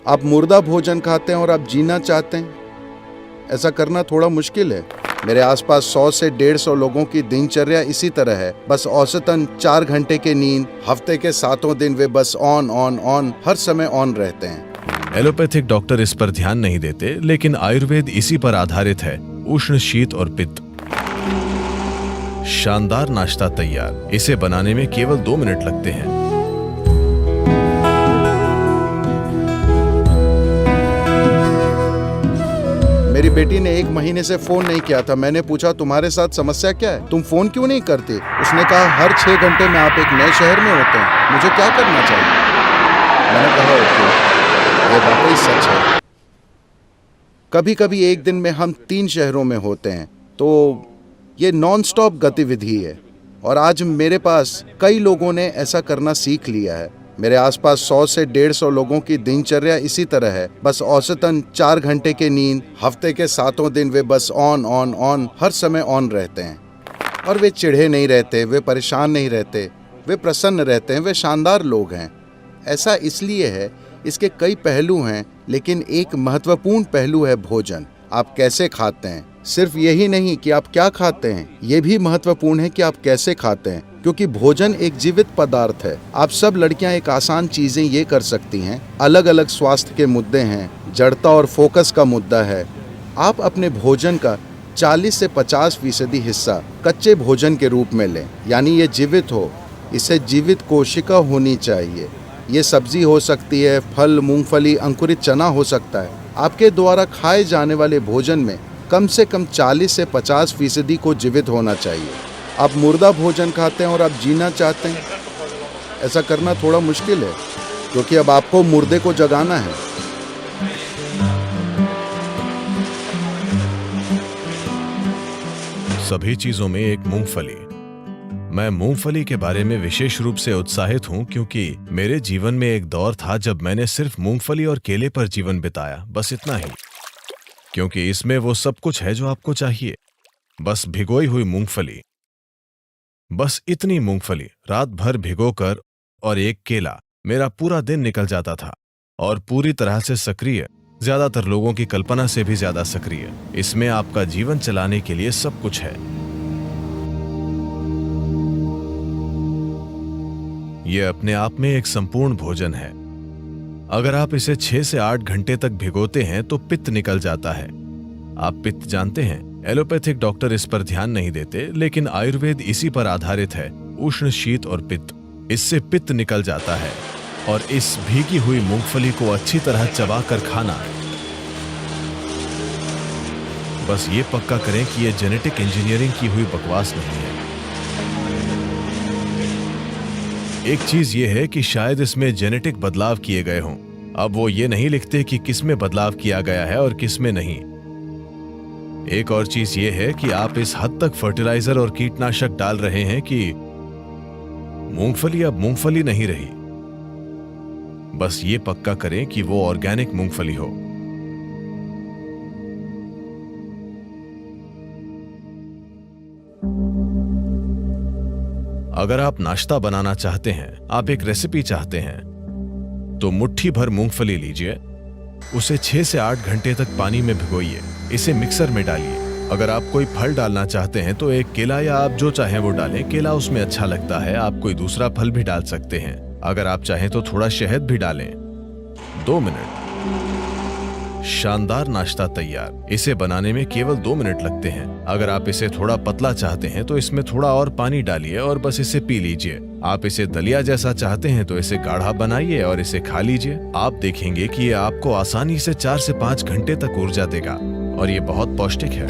आप मुर्दा भोजन खाते हैं और आप जीना चाहते हैं, ऐसा करना थोड़ा मुश्किल है। मेरे आसपास 100 से 150 लोगों की दिनचर्या इसी तरह है। बस औसतन 4 घंटे की नींद, हफ्ते के 7 दिन वे बस ऑन हर समय ऑन रहते हैं। एलोपैथिक डॉक्टर इस पर ध्यान नहीं देते, लेकिन आयुर्वेद इसी पर आधारित है। उष्ण, शीत और पित्त। शानदार नाश्ता तैयार। इसे बनाने में केवल 2 मिनट लगते हैं। मेरी बेटी ने 1 महीने से फोन नहीं किया था। मैंने पूछा तुम्हारे साथ समस्या क्या है, तुम फोन क्यों नहीं करते? उसने कहा हर 6 घंटे में आप एक नए शहर में होते हैं, मुझे क्या करना चाहिए? मैंने कहा ओके, ये वाकई सच है। कभी कभी एक दिन में हम 3 शहरों में होते हैं, तो ये नॉन स्टॉप गतिविधि है। और आज मेरे पास कई लोगों ने ऐसा करना सीख लिया है। मेरे आसपास 100 से 150 लोगों की दिनचर्या इसी तरह है। बस औसतन 4 घंटे की नींद, हफ्ते के 7 दिन वे बस ऑन हर समय ऑन रहते हैं। और वे चिढ़े नहीं रहते, वे परेशान नहीं रहते, वे प्रसन्न रहते हैं, वे शानदार लोग हैं। ऐसा इसलिए है, इसके कई पहलू हैं, लेकिन एक महत्वपूर्ण पहलू है भोजन। आप कैसे खाते हैं। सिर्फ यही नहीं कि आप क्या खाते हैं, ये भी महत्वपूर्ण है कि आप कैसे खाते हैं, क्योंकि भोजन एक जीवित पदार्थ है। आप सब लड़कियां एक आसान चीजें ये कर सकती हैं। अलग अलग स्वास्थ्य के मुद्दे हैं, जड़ता और फोकस का मुद्दा है। आप अपने भोजन का 40 से 50% हिस्सा कच्चे भोजन के रूप में लें, यानी ये जीवित हो। इसे जीवित कोशिका होनी चाहिए। ये सब्जी हो सकती है, फल, मूंगफली, अंकुरित चना हो सकता है। आपके द्वारा खाए जाने वाले भोजन में कम से कम 40 से 50% को जीवित होना चाहिए। आप मुर्दा भोजन खाते हैं और आप जीना चाहते हैं, ऐसा करना थोड़ा मुश्किल है, क्योंकि अब आपको मुर्दे को जगाना है। सभी चीजों में एक मूंगफली। मैं मूंगफली के बारे में विशेष रूप से उत्साहित हूं, क्योंकि मेरे जीवन में एक दौर था जब मैंने सिर्फ मूंगफली और केले पर जीवन बिताया, बस इतना ही। क्योंकि इसमें वो सब कुछ है जो आपको चाहिए। बस भिगोई हुई मूंगफली, बस इतनी मूंगफली रात भर भिगोकर और एक केला, मेरा पूरा दिन निकल जाता था। और पूरी तरह से सक्रिय, ज्यादातर लोगों की कल्पना से भी ज्यादा सक्रिय। इसमें आपका जीवन चलाने के लिए सब कुछ है। यह अपने आप में एक संपूर्ण भोजन है। अगर आप इसे 6 से 8 घंटे तक भिगोते हैं तो पित्त निकल जाता है। आप पित्त जानते हैं। एलोपैथिक डॉक्टर इस पर ध्यान नहीं देते, लेकिन आयुर्वेद इसी पर आधारित है। उष्ण, शीत और पित्त। इससे पित्त निकल जाता है। और इस भीगी हुई मूंगफली को अच्छी तरह चबाकर खाना। बस ये पक्का करें कि यह जेनेटिक इंजीनियरिंग की हुई बकवास नहीं है। एक चीज ये है कि शायद इसमें जेनेटिक बदलाव किए गए हों। अब वो ये नहीं लिखते कि किसमें बदलाव किया गया है और किसमें नहीं। एक और चीज ये है कि आप इस हद तक फर्टिलाइजर और कीटनाशक डाल रहे हैं कि मूंगफली अब मूंगफली नहीं रही। बस ये पक्का करें कि वो ऑर्गेनिक मूंगफली हो। अगर आप नाश्ता बनाना चाहते हैं, आप एक रेसिपी चाहते हैं, तो मुट्ठी भर मूंगफली लीजिए। उसे 6 से 8 घंटे तक पानी में भिगोइए। इसे मिक्सर में डालिए। अगर आप कोई फल डालना चाहते हैं तो एक केला या आप जो चाहें वो डालें। केला उसमें अच्छा लगता है। आप कोई दूसरा फल भी डाल सकते हैं। अगर आप चाहें तो थोड़ा शहद भी डालें। 2 मिनट। शानदार नाश्ता तैयार। इसे बनाने में केवल 2 मिनट लगते हैं। अगर आप इसे थोड़ा पतला चाहते हैं तो इसमें थोड़ा और पानी डालिए और बस इसे पी लीजिए। आप इसे दलिया जैसा चाहते हैं तो इसे गाढ़ा बनाइए और इसे खा लीजिए। आप देखेंगे कि ये आपको आसानी से 4 से 5 घंटे तक ऊर्जा देगा और ये बहुत पौष्टिक है।